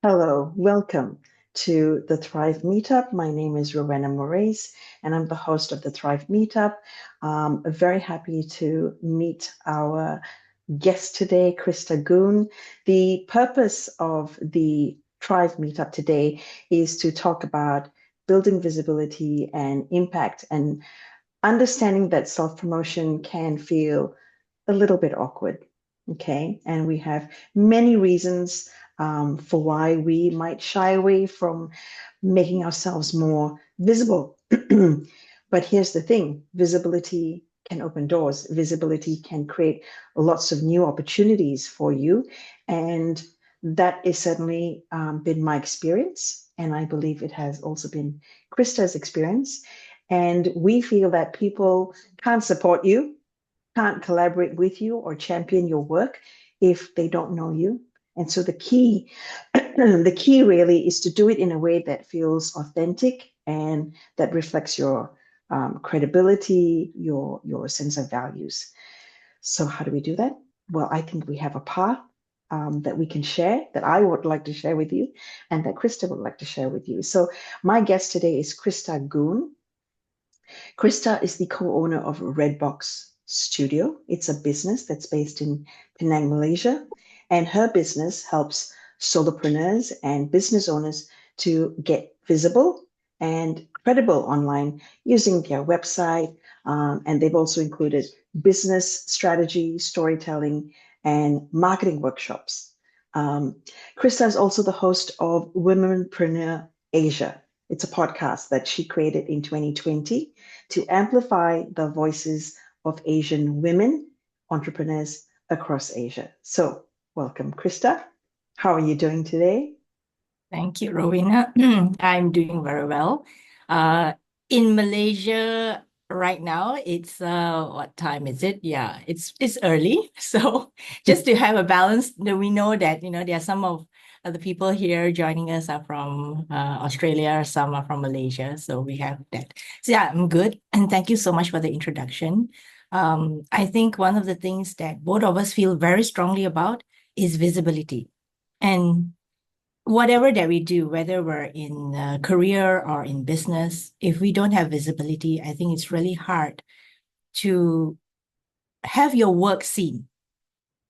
Hello, welcome to the Thrive Meetup. My name is Rowena Moraes, and I'm the host of the Thrive Meetup. Very happy to meet our guest today, Krista Goon. The purpose of the Thrive Meetup today is to talk about building visibility and impact and understanding that self-promotion can feel a little bit awkward. Okay. And we have many reasons for why we might shy away from making ourselves more visible. But here's the thing, visibility can open doors, visibility can create lots of new opportunities for you. And that is certainly been my experience. And I believe it has also been Krista's experience. And we feel that people can't support you, can't collaborate with you or champion your work if they don't know you. And so the key, the key really is to do it in a way that feels authentic and that reflects your credibility, your sense of values. So how do we do that? Well, I think we have a path that we can share, that I would like to share with you, and that Krista would like to share with you. So my guest today is Krista Goon. Krista is the co-owner of Redbox Studio. It's a business that's based in Penang, Malaysia, and her business helps solopreneurs and business owners to get visible and credible online using their website. And they've also included business strategy, storytelling, and marketing workshops. Krista is also the host of Womenpreneur Asia. It's a podcast that she created in 2020 to amplify the voices of Asian women entrepreneurs across Asia. So, welcome, Krista. How are you doing today? Thank you, Rowena. I'm doing very well. In Malaysia right now, it's what time is it? Yeah, it's early. So just to have a balance, we know that there are some of the people here joining us are from Australia, some are from Malaysia. So we have that. So yeah, I'm good. And thank you so much for the introduction. I think one of the things that both of us feel very strongly about is visibility. And whatever that we do, whether we're in a career or in business, if we don't have visibility, I think it's really hard to have your work seen.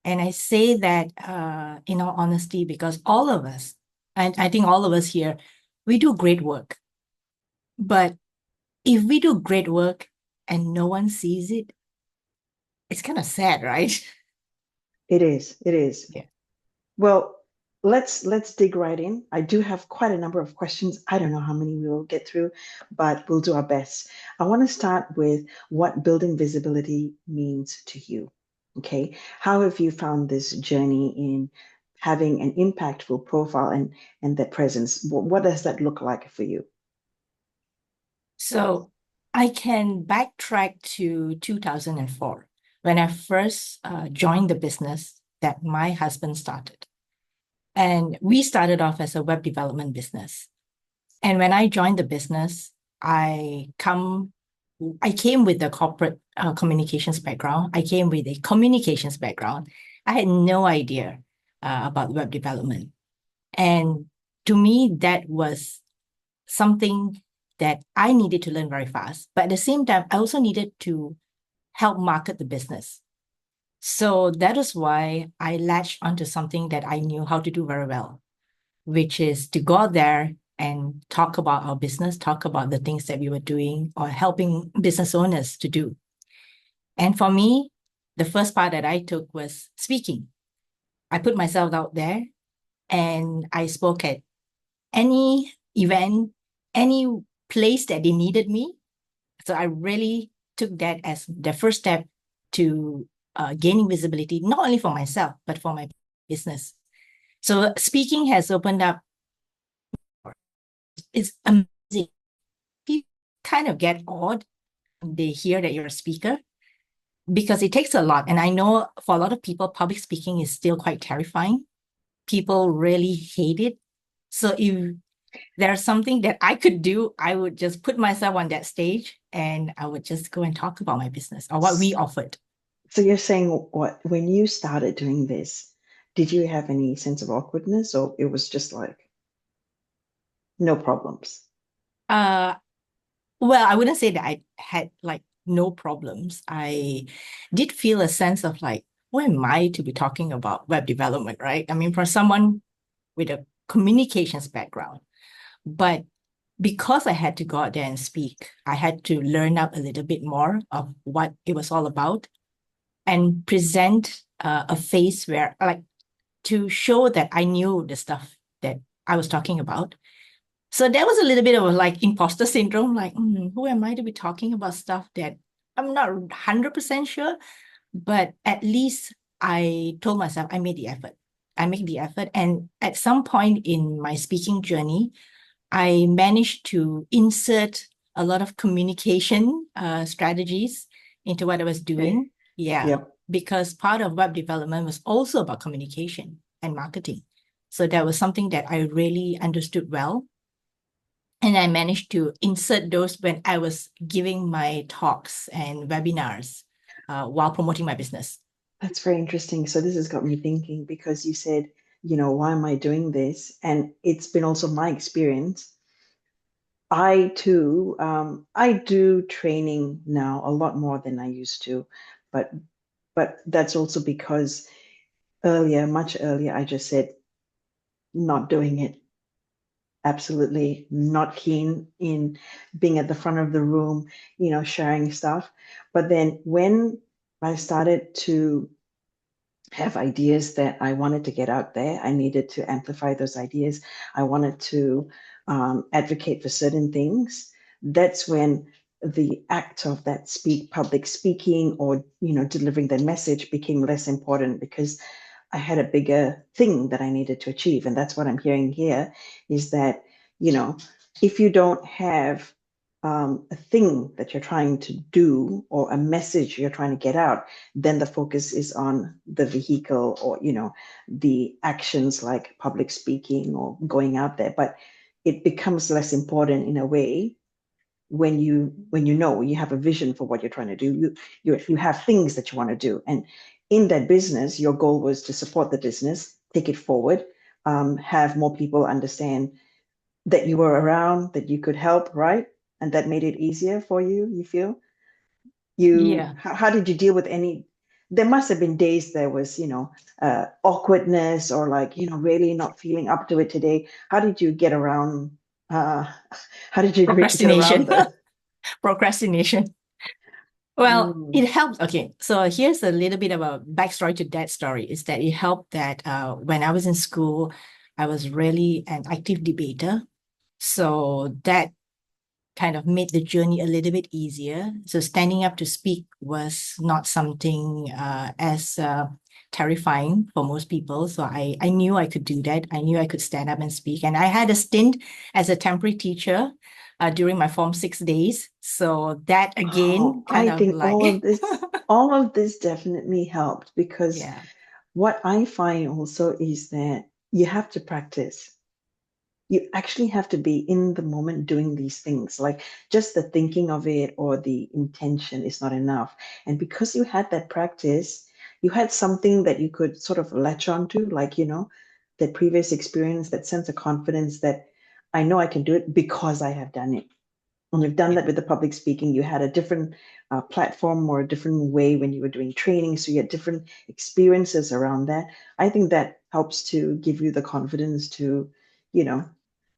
And I say that in all honesty, because all of us, and I think all of us here, we do great work. But if we do great work and no one sees it, it's kind of sad, right? It is. It is. Yeah. Well, let's dig right in. I do have quite a number of questions. I don't know how many we will get through, but we'll do our best. I want to start with what building visibility means to you. Okay. How have you found this journey in having an impactful profile and that presence? What does that look like for you? So I can backtrack to 2004 when I first joined the business that my husband started. And we started off as a web development business. And when I joined the business, I came with a corporate communications background. I came with a communications background. I had no idea about web development. And to me, that was something that I needed to learn very fast. But at the same time, I also needed to help market the business. So that is why I latched onto something that I knew how to do very well, which is to go out there and talk about our business, talk about the things that we were doing or helping business owners to do. And for me, the first part that I took was speaking. I put myself out there and I spoke at any event, any place that they needed me. So I really took that as the first step to gaining visibility, not only for myself, but for my business. So speaking has opened up. It's amazing. People kind of get awed when they hear that you're a speaker because it takes a lot. And I know for a lot of people, public speaking is still quite terrifying. People really hate it. So if there's something that I could do, I would just put myself on that stage and I would just go and talk about my business or what we offered. So you're saying when you started doing this, did you have any sense of awkwardness or it was just like No problems. Uh, well, I wouldn't say that I had like no problems. I did feel a sense of like, who am I to be talking about web development, right? I mean, for someone with a communications background, but because I had to go out there and speak, I had to learn up a little bit more of what it was all about and present a face where, like, to show that I knew the stuff that I was talking about. So that was a little bit of a like imposter syndrome, like, who am I to be talking about stuff that I'm not 100% sure, but at least I told myself I made the effort. I make the effort. And at some point in my speaking journey, I managed to insert a lot of communication strategies into what I was Okay. doing. Yeah, Yep. because part of web development was also about communication and marketing. So that was something that I really understood well. And I managed to insert those when I was giving my talks and webinars while promoting my business. That's very interesting. So this has got me thinking because you said, why am I doing this? And it's been also my experience. I too, I do training now a lot more than I used to, but that's also because earlier, much earlier, I just said not doing it. Absolutely not keen in being at the front of the room, sharing stuff. But then when I started to have ideas that I wanted to get out there. I needed to amplify those ideas. I wanted to advocate for certain things. That's when the act of that public speaking or delivering the message became less important because I had a bigger thing that I needed to achieve. And that's what I'm hearing here is that, you know, if you don't have a thing that you're trying to do or a message you're trying to get out, then the focus is on the vehicle or, the actions like public speaking or going out there. But it becomes less important in a way when you have a vision for what you're trying to do. You have things that you want to do, and in that business your goal was to support the business, take it forward, have more people understand that you were around, that you could help, right? And that made it easier for you, you feel? Yeah. How did you deal with any? There must have been days there was, awkwardness or like, really not feeling up to it today. How did you get around? Uh, how did you get around Procrastination. the? Procrastination. Well, Mm, it helped. Okay, so here's a little bit of a backstory to that story is that it helped that when I was in school, I was really an active debater. So that kind of made the journey a little bit easier. So standing up to speak was not something as terrifying for most people. So I knew I could do that. I knew I could stand up and speak. And I had a stint as a temporary teacher during my Form 6 days. So that oh, again kind I of think like, all of this definitely helped because yeah, what I find also is that you have to practice. You actually have to be in the moment doing these things. Like just the thinking of it or the intention is not enough. And because you had that practice, you had something that you could sort of latch onto, like, that previous experience, that sense of confidence that I know I can do it because I have done it. And you've done yeah, that with the public speaking. You had a different platform or a different way when you were doing training. So you had different experiences around that. I think that helps to give you the confidence to, you know,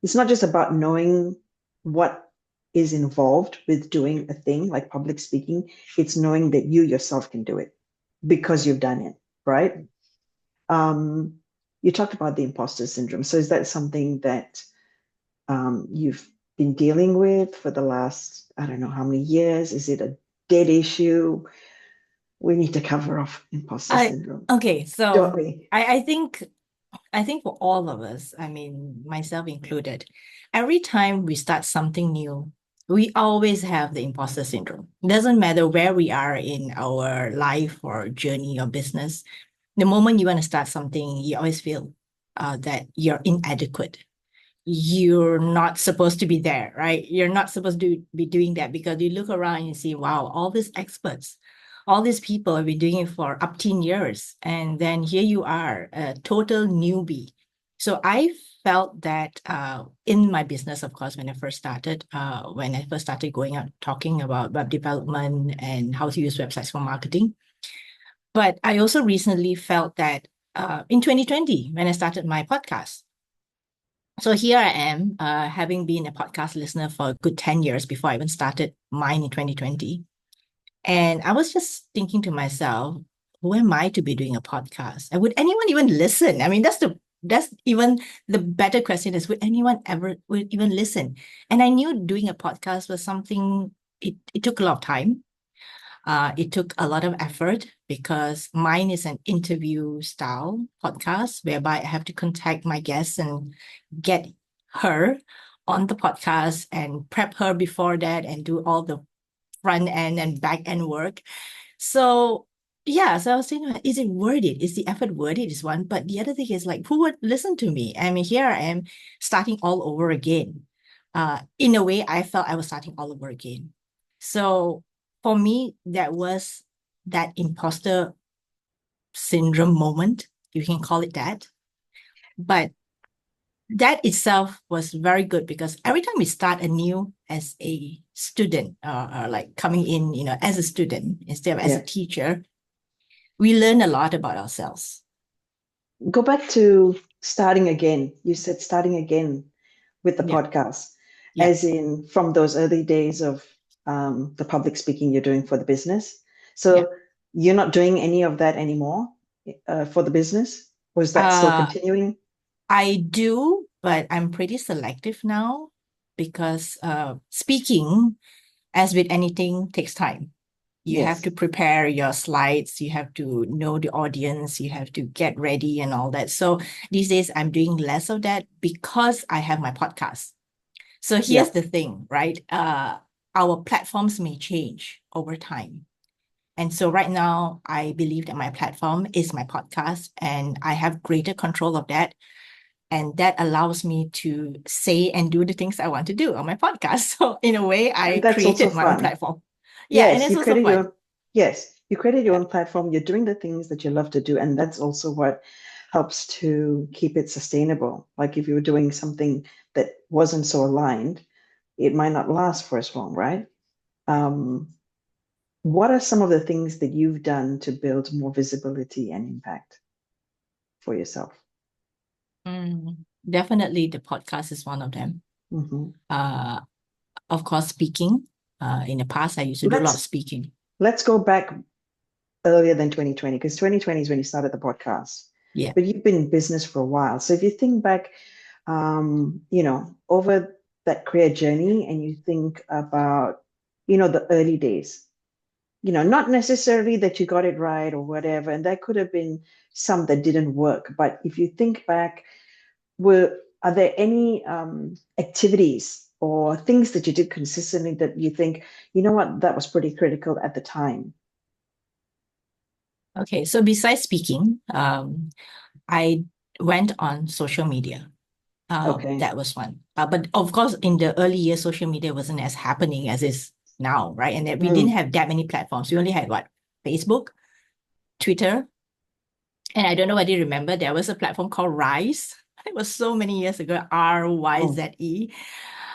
it's not just about knowing what is involved with doing a thing like public speaking, it's knowing that you yourself can do it because you've done it, right? Um, you talked about the imposter syndrome. So is that something that you've been dealing with for the last, I don't know how many years? Is it a dead issue? We need to cover off imposter I syndrome, okay. don't So we? I think for all of us, I mean, myself included, every time we start something new, we always have the imposter syndrome. It doesn't matter where we are in our life or journey or business. The moment you want to start something, you always feel that you're inadequate. You're not supposed to be there, right? You're not supposed to be doing that because you look around and you see, wow, all these experts, all these people have been doing it for up 10 years. And then here you are, a total newbie So I felt that in my business, of course, when I first started going out talking about web development and how to use websites for marketing. But I also recently felt that in 2020, when I started my podcast. So here I am, having been a podcast listener for a good 10 years before I even started mine in 2020. And I was just thinking to myself, who am I to be doing a podcast? And would anyone even listen? I mean, that's even the better question is, would anyone ever would even listen? And I knew doing a podcast was something, it took a lot of time. It took a lot of effort because mine is an interview style podcast whereby I have to contact my guests and get her on the podcast and prep her before that and do all the front end and back end work. So yeah, so I was thinking, is it worth it? Is the effort worth it? Is one, but the other thing is like, who would listen to me? I mean, here I am starting all over again. In a way, I felt I was starting all over again. So for me, that was that imposter syndrome moment. You can call it that. But that itself was very good because every time we start anew as a student, or like coming in, as a student instead of as a Yeah. teacher, we learn a lot about ourselves. Go back to starting again. You said starting again with the Yeah. podcast, Yeah. as in from those early days of the public speaking you're doing for the business. Yeah. So you're not doing any of that anymore for the business? Or is that still Uh, continuing? I do, but I'm pretty selective now because speaking, as with anything, takes time. You have Yes. to prepare your slides, you have to know the audience, you have to get ready and all that. So these days I'm doing less of that because I have my podcast. So here's Yeah. the thing, right? Our platforms may change over time. And so right now, I believe that my platform is my podcast and I have greater control of that. And that allows me to say and do the things I want to do on my podcast. So in a way, And I that's also created my own fun. platform. Yeah, and Yes, it's you also created fun. your yes, you created your Yeah. own platform. You're doing the things that you love to do, and that's also what helps to keep it sustainable. Like if you were doing something that wasn't so aligned, it might not last for as long, right? Um, what are some of the things that you've done to build more visibility and impact for yourself? Definitely the podcast is one of them. Hmm. Uh, of course, speaking. In the past, I used to do a lot of Let's speaking. let's go back earlier than 2020, because 2020 is when you started the podcast. Yeah. But you've been in business for a while. So if you think back, over that career journey and you think about, the early days, not necessarily that you got it right or whatever, and there could have been some that didn't work. But if you think back, are there any activities or things that you did consistently that you think, you know what, that was pretty critical at the time? Okay. So besides speaking, I went on social media. Okay. That was one. But of course, in the early years, social media wasn't as happening as is now, right? And that we didn't Mm. have that many platforms. We only had what? Facebook, Twitter, and I don't know whether you remember, there was a platform called Rise. It was so many years ago, Oh, RYZE.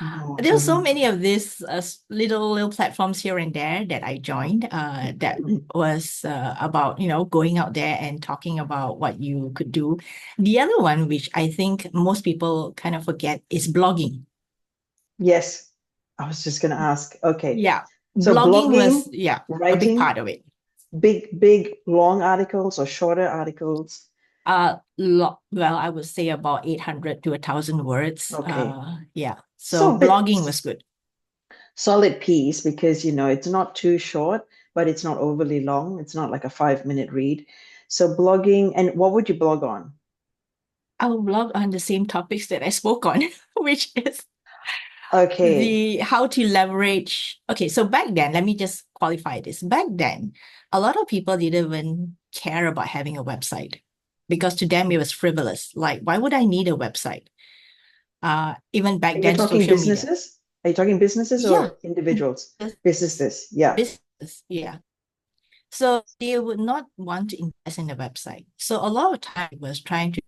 no, I There were don't so know. many of these little platforms here and there that I joined that was about, going out there and talking about what you could do. The other one, which I think most people kind of forget, is blogging. Yes, I was just going to ask. Okay. Yeah, So blogging was, blogging, yeah, a big writing, part of it. big, long articles or shorter articles. Well, I would say about 800 to 1,000 words. Okay. Yeah. So So a bit blogging was good. solid piece because, it's not too short, but it's not overly long. It's not like a 5-minute read. So blogging, and what would you blog on? I'll blog on the same topics that I spoke on, which is Okay. the how to leverage. Okay, so back then, let me just qualify this. Back then, a lot of people didn't even care about having a website because to them it was frivolous. Like, why would I need a website? Even back And you're then, talking social media. businesses? Are you talking businesses Yeah, or individuals? business, Businesses. Yeah. business, yeah. So they would not want to invest in a website. So a lot of time was trying to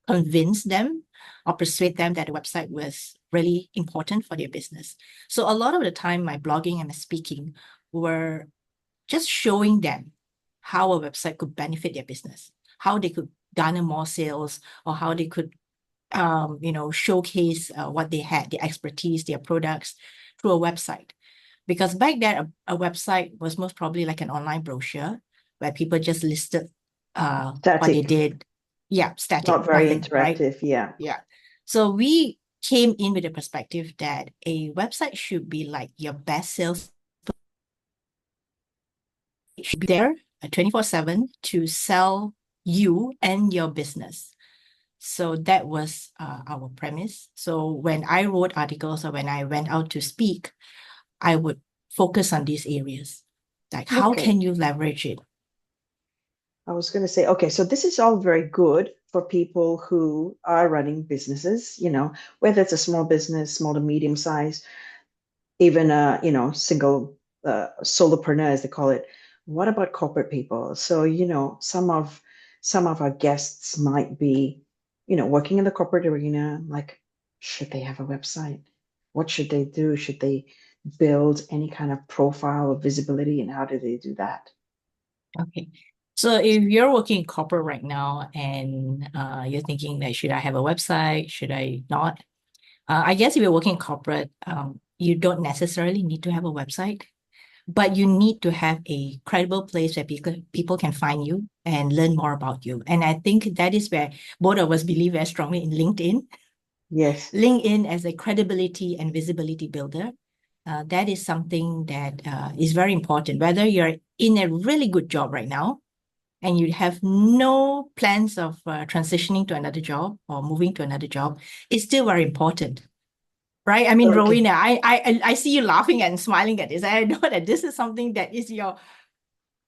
convince them or persuade them that the website was really important for their business. So a lot of the time, my blogging and my speaking were just showing them how a website could benefit their business, how they could garner more sales, or how they could showcase what they had, their expertise, their products through a website. Because back then, a website was most probably like an online brochure where people just listed what they Static, did. Yeah, static, not very nothing, right? interactive. Yeah. Yeah. So we came in with the perspective that a website should be like your best sales. It should be there 24/7 to sell you and your business. So that was our premise. So when I wrote articles or when I went out to speak, I would focus on these areas. Like, how Okay. can you leverage it? I was going to say, okay, so this is all very good for people who are running businesses, whether it's a small business, small to medium size, even single solopreneur, as they call it. What about corporate people? So, some of our guests might be, working in the corporate arena. Like, should they have a website? What should they do? Should they build any kind of profile or visibility, and how do they do that? Okay. So if you're working in corporate right now and you're thinking that should I have a website? Should I not? I guess if you're working in corporate, you don't necessarily need to have a website, but you need to have a credible place where people can find you and learn more about you. And I think that is where both of us believe very strongly in LinkedIn. Yes. LinkedIn as a credibility and visibility builder. That is something that is very important. Whether you're in a really good job right now and you have no plans of transitioning to another job or moving to another job, it's still very important. Right? I mean, Okay. Rowena, I see you laughing and smiling at this. I know that this is something that is your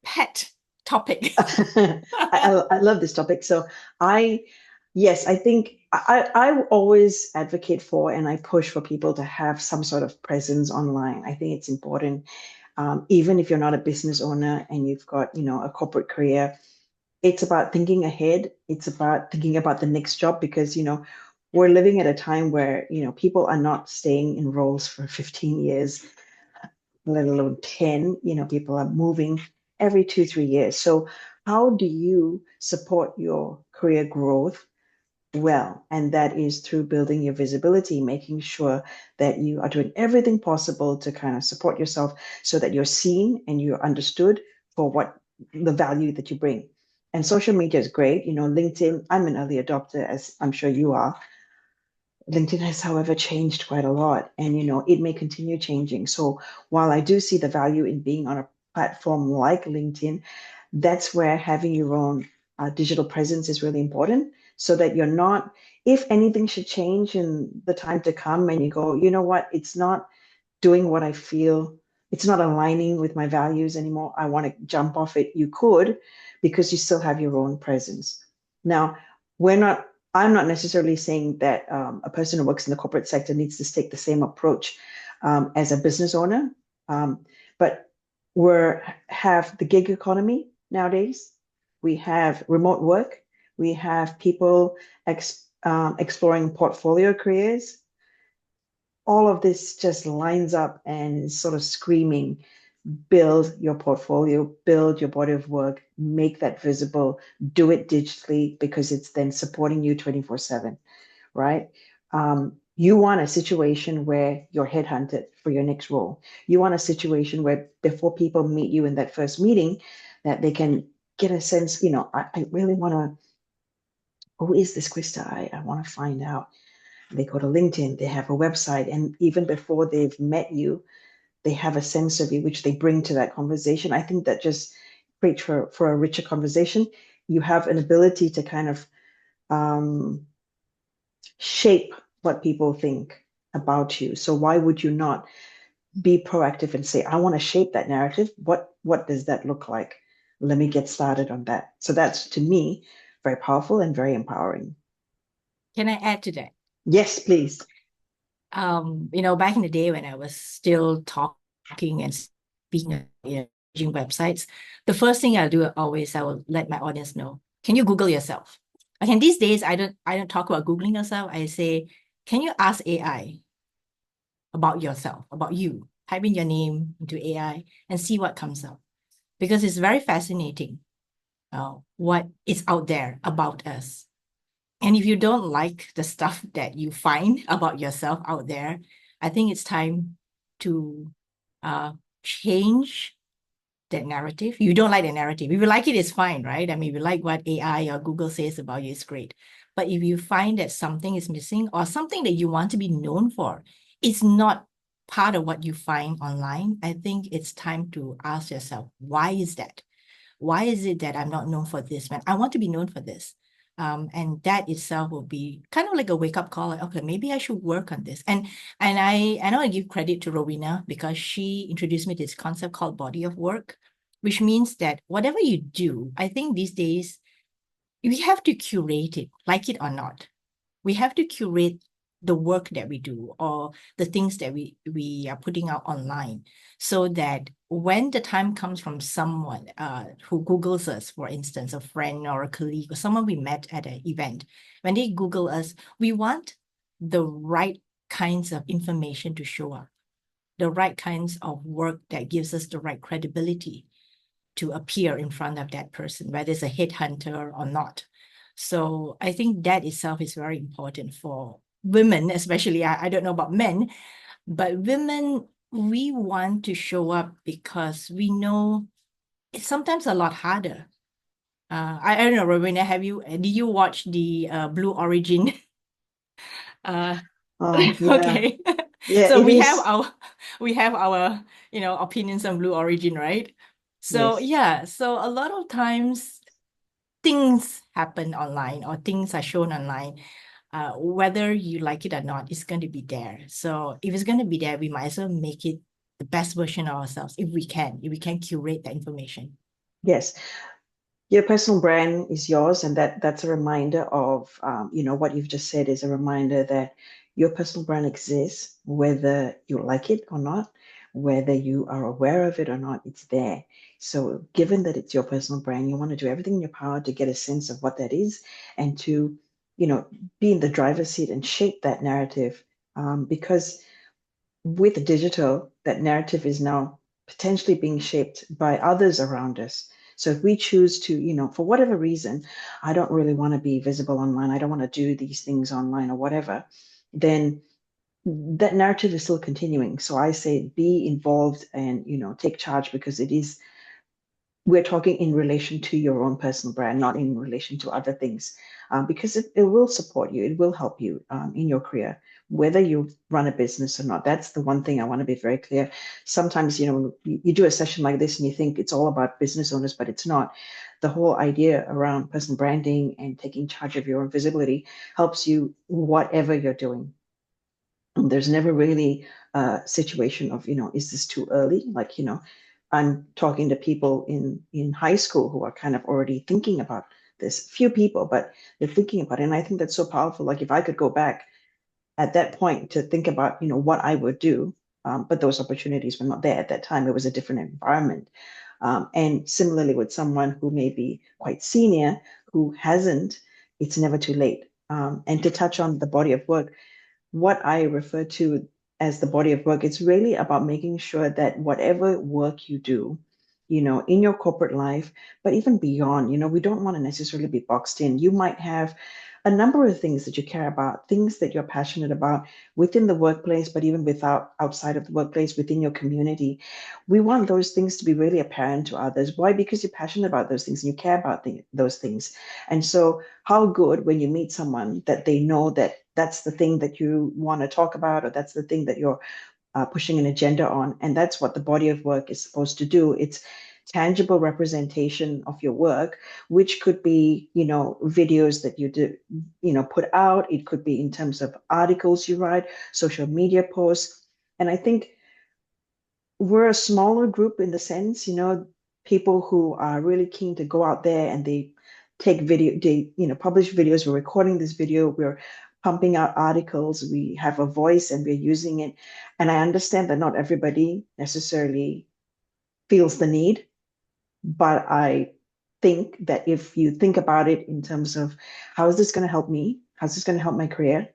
pet topic. I love this topic. So I, yes, I think I always advocate for and I push for people to have some sort of presence online. I think it's important, even if you're not a business owner and you've got, a corporate career. It's about thinking ahead. It's about thinking about the next job because, we're living at a time where, people are not staying in roles for 15 years, let alone 10. People are moving every 2, 3 years. So how do you support your career growth? Well, and that is through building your visibility, making sure that you are doing everything possible to kind of support yourself so that you're seen and you're understood for what the value that you bring. And social media is great. LinkedIn, I'm an early adopter, as I'm sure you are. LinkedIn has, however, changed quite a lot, and it may continue changing. So while I do see the value in being on a platform like LinkedIn, that's where having your own digital presence is really important, so that you're not. If anything should change in the time to come, and you go, you know what, it's not doing what I feel, it's not aligning with my values anymore, I want to jump off it, you could, because you still have your own presence. Now, I'm not necessarily saying that a person who works in the corporate sector needs to take the same approach as a business owner, but we have the gig economy nowadays. We have remote work. We have people exploring portfolio careers. All of this just lines up and is sort of screaming, build your portfolio, build your body of work, make that visible, do it digitally because it's then supporting you 24/7, right? You want a situation where you're headhunted for your next role. You want a situation where before people meet you in that first meeting, that they can get a sense, I really want to, who is this Krista? I want to find out. They go to LinkedIn, they have a website, and even before they've met you, they have a sense of you, which they bring to that conversation. I think that just creates for a richer conversation. You have an ability to kind of um, shape what people think about you. So why would you not be proactive and say, I want to shape that narrative? What does that look like? Let me get started on that. So that's, to me, very powerful and very empowering. Can I add to that? Yes, please. Back in the day when I was still talking and speaking at websites, the first thing I'll do always, I will let my audience know, can you Google yourself? Again, these days I don't talk about Googling yourself. I say, can you ask AI about yourself, about you? Type in your name into AI and see what comes up. Because it's very fascinating what is out there about us. And if you don't like the stuff that you find about yourself out there, I think it's time to change that narrative. You don't like the narrative. If you like it, it's fine, right? I mean, if you like what AI or Google says about you, it's great. But if you find that something is missing or something that you want to be known for, it's not part of what you find online, I think it's time to ask yourself, why is that? Why is it that I'm not known for this, man? I want to be known for this. And that itself will be kind of like a wake-up call, like, okay, maybe I should work on this. And I want to give credit to Rowena because she introduced me to this concept called body of work, which means that whatever you do, I think these days we have to curate it, like it or not. We have to curate the work that we do or the things that we are putting out online so that when the time comes from someone who Googles us, for instance, a friend or a colleague or someone we met at an event, when they Google us, we want the right kinds of information to show up, the right kinds of work that gives us the right credibility to appear in front of that person, whether it's a headhunter or not. So I think that itself is very important for women, especially. I don't know about men, but women, we want to show up because we know it's sometimes a lot harder. I don't know, Rowena, did you watch the Blue Origin? Uh, Oh, yeah. okay. Yeah, So it is. we have our, opinions on Blue Origin, right? So Yes. yeah, so a lot of times things happen online or things are shown online, whether you like it or not, it's going to be there. So if it's going to be there, we might as well make it the best version of ourselves if we can curate that information. Yes. Your personal brand is yours, and that's a reminder of, what you've just said is a reminder that your personal brand exists, whether you like it or not, whether you are aware of it or not, it's there. So, given that it's your personal brand, you want to do everything in your power to get a sense of what that is and to, you know, be in the driver's seat and shape that narrative. Because with digital, that narrative is now potentially being shaped by others around us. So if we choose to, for whatever reason, I don't really want to be visible online, I don't want to do these things online or whatever, then that narrative is still continuing. So I say be involved and, take charge because we're talking in relation to your own personal brand, not in relation to other things, because it will support you, it will help you in your career, whether you run a business or not. That's the one thing I want to be very clear. Sometimes, you do a session like this and you think it's all about business owners, but it's not. The whole idea around personal branding and taking charge of your own visibility helps you whatever you're doing. There's never really a situation of, is this too early? Like, I'm talking to people in high school who are kind of already thinking about this. Few people, but they're thinking about it. And I think that's so powerful. Like if I could go back at that point to think about, what I would do, but those opportunities were not there at that time. It was a different environment. And similarly with someone who may be quite senior, who hasn't, it's never too late. And to touch on the body of work, what I refer to as the body of work, it's really about making sure that whatever work you do, in your corporate life, but even beyond, we don't want to necessarily be boxed in. You might have a number of things that you care about, things that you're passionate about within the workplace, but even without outside of the workplace, within your community. We want those things to be really apparent to others. Why? Because you're passionate about those things and you care about those things. And so, how good when you meet someone that they know that that's the thing that you want to talk about, or that's the thing that you're pushing an agenda on. And that's what the body of work is supposed to do. It's tangible representation of your work, which could be, videos that you do, put out. It could be in terms of articles you write, social media posts. And I think we're a smaller group in the sense, people who are really keen to go out there and they take video, they, publish videos. We're recording this video, we're pumping out articles, we have a voice and we're using it. And I understand that not everybody necessarily feels the need, but I think that if you think about it in terms of how is this going to help me? How's this going to help my career?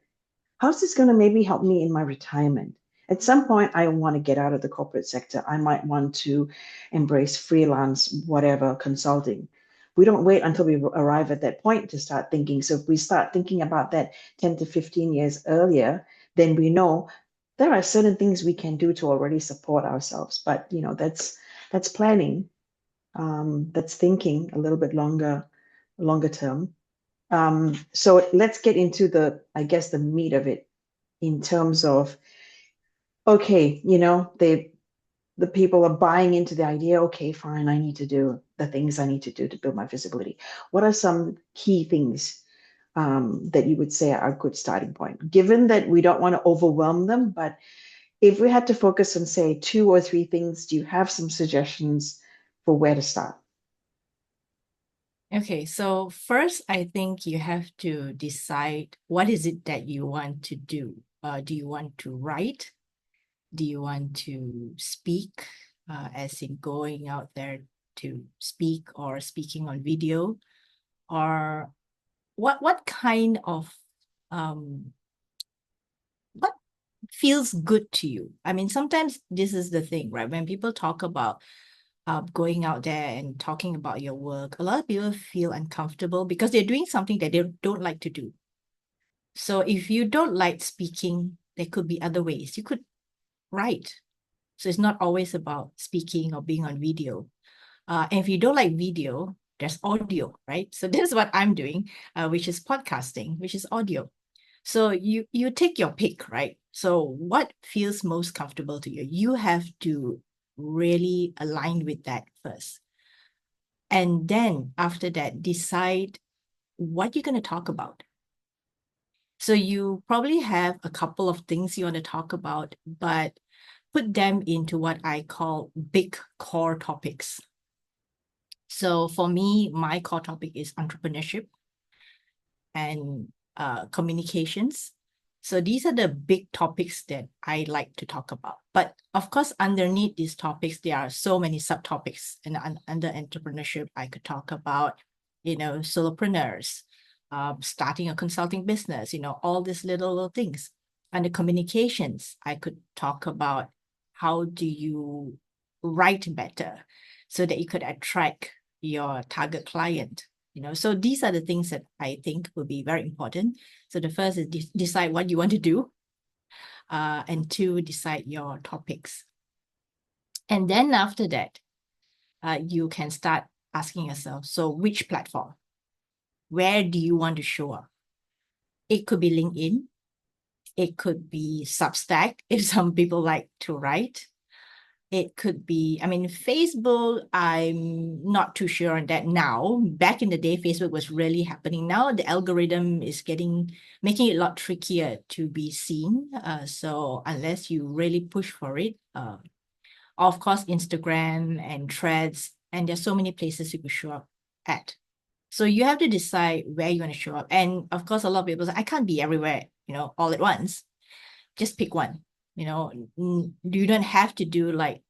How's this going to maybe help me in my retirement? At some point, I want to get out of the corporate sector. I might want to embrace freelance, whatever, consulting. We don't wait until we arrive at that point to start thinking. So if we start thinking about that 10 to 15 years earlier, then we know there are certain things we can do to already support ourselves. But that's planning. That's thinking a little bit longer term. So let's get into I guess, the meat of it in terms of, okay, the people are buying into the idea, okay, fine, I need to do the things I need to do to build my visibility. What are some key things that you would say are a good starting point? Given that we don't want to overwhelm them, but if we had to focus on, say, 2 or 3 things, do you have some suggestions for where to start? Okay, so first, I think you have to decide what is it that you want to do. Do you want to write? Do you want to speak, as in going out there to speak or speaking on video? Or what kind of what feels good to you? I mean, sometimes this is the thing, right? When people talk about going out there and talking about your work, a lot of people feel uncomfortable because they're doing something that they don't like to do. So if you don't like speaking, there could be other ways. You could write. So it's not always about speaking or being on video. And if you don't like video, there's audio, right? So this is what I'm doing, which is podcasting, which is audio. So you take your pick, right? So what feels most comfortable to you? You have to really align with that first. And then after that, decide what you're going to talk about. So you probably have a couple of things you want to talk about, but put them into what I call big core topics. So for me, my core topic is entrepreneurship and communications. So these are the big topics that I like to talk about. But of course, underneath these topics, there are so many subtopics. And under entrepreneurship, I could talk about, solopreneurs, starting a consulting business, all these little things. Under communications, I could talk about how do you write better so that you could attract your target client. So these are the things that I think will be very important. So the first is decide what you want to do, and two, decide your topics. And then after that, you can start asking yourself, so which platform? Where do you want to show up? It could be LinkedIn. It could be Substack, if some people like to write. It could be, Facebook, I'm not too sure on that now. Back in the day, Facebook was really happening. Now the algorithm is making it a lot trickier to be seen. So unless you really push for it, of course, Instagram and Threads, and there's so many places you could show up at. So you have to decide where you want to show up. And of course, a lot of people say, I can't be everywhere, all at once. Just pick one. You don't have to do like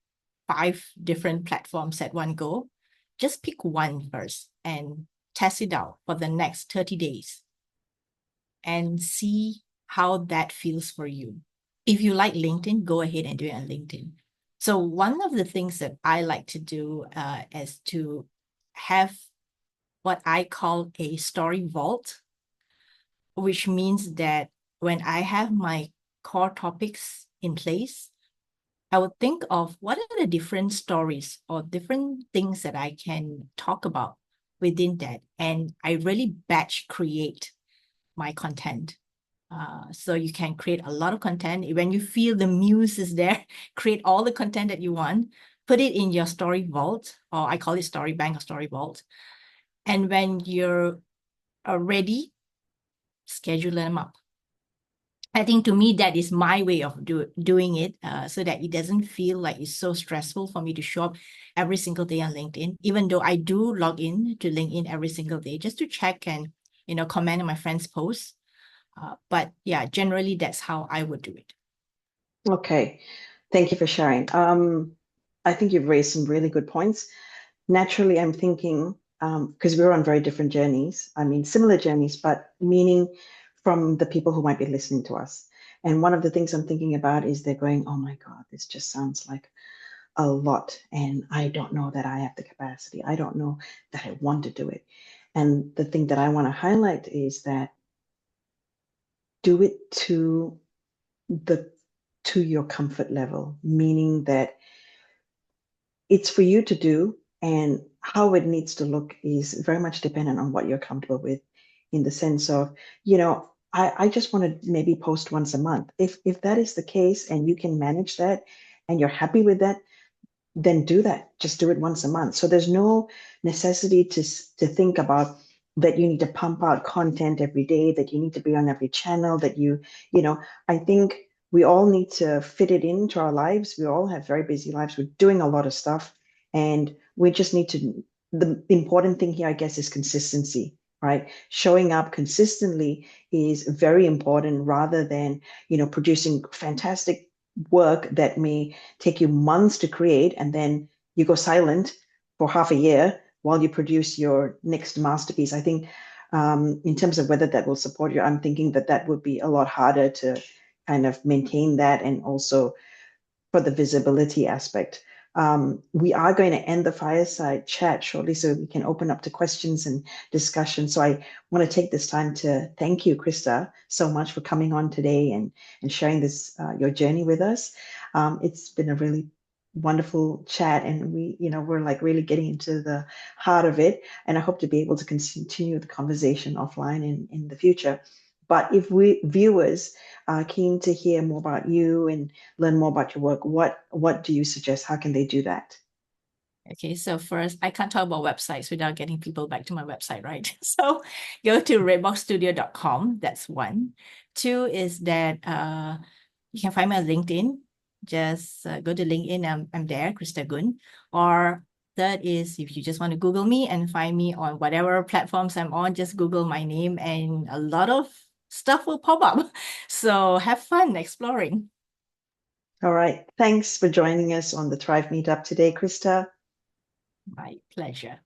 5 different platforms at one go. Just pick one first and test it out for the next 30 days and see how that feels for you. If you like LinkedIn, go ahead and do it on LinkedIn. So one of the things that I like to do is to have what I call a story vault, which means that when I have my core topics in place, I would think of what are the different stories or different things that I can talk about within that. And I really batch create my content. So you can create a lot of content. When you feel the muse is there, create all the content that you want, put it in your story vault, or I call it story bank or story vault. And when you're ready, schedule them up. I think to me, that is my way of doing it, so that it doesn't feel like it's so stressful for me to show up every single day on LinkedIn, even though I do log in to LinkedIn every single day just to check and, comment on my friends' posts. But yeah, generally, that's how I would do it. Okay, thank you for sharing. I think you've raised some really good points. Naturally, I'm thinking because we're on very different journeys. I mean, similar journeys, but meaning from the people who might be listening to us. And one of the things I'm thinking about is they're going, oh my God, this just sounds like a lot. And I don't know that I have the capacity. I don't know that I want to do it. And the thing that I want to highlight is that do it the to your comfort level, meaning that it's for you to do, and how it needs to look is very much dependent on what you're comfortable with, in the sense of, I just want to maybe post once a month. If that is the case and you can manage that and you're happy with that, then do that. Just do it once a month. So there's no necessity to think about that you need to pump out content every day, that you need to be on every channel, that I think we all need to fit it into our lives. We all have very busy lives. We're doing a lot of stuff, and we just need to, the important thing here, I guess, is consistency, right? Showing up consistently is very important, rather than, producing fantastic work that may take you months to create, and then you go silent for half a year while you produce your next masterpiece. I think, in terms of whether that will support you, I'm thinking that that would be a lot harder to kind of maintain that, and also for the visibility aspect. We are going to end the fireside chat shortly so we can open up to questions and discussion. So I want to take this time to thank you, Krista, so much for coming on today and sharing this, your journey with us. It's been a really wonderful chat, and we're like really getting into the heart of it. And I hope to be able to continue the conversation offline in the future. But if viewers are keen to hear more about you and learn more about your work, what do you suggest? How can they do that? Okay, so first, I can't talk about websites without getting people back to my website, right? So go to redboxstudio.com. That's one. Two is that you can find me on LinkedIn. Just go to LinkedIn. I'm there, Krista Goon. Or third is if you just want to Google me and find me on whatever platforms I'm on, just Google my name and a lot of stuff will pop up. So have fun exploring. All right. Thanks for joining us on the Thrive Meetup today, Krista. My pleasure.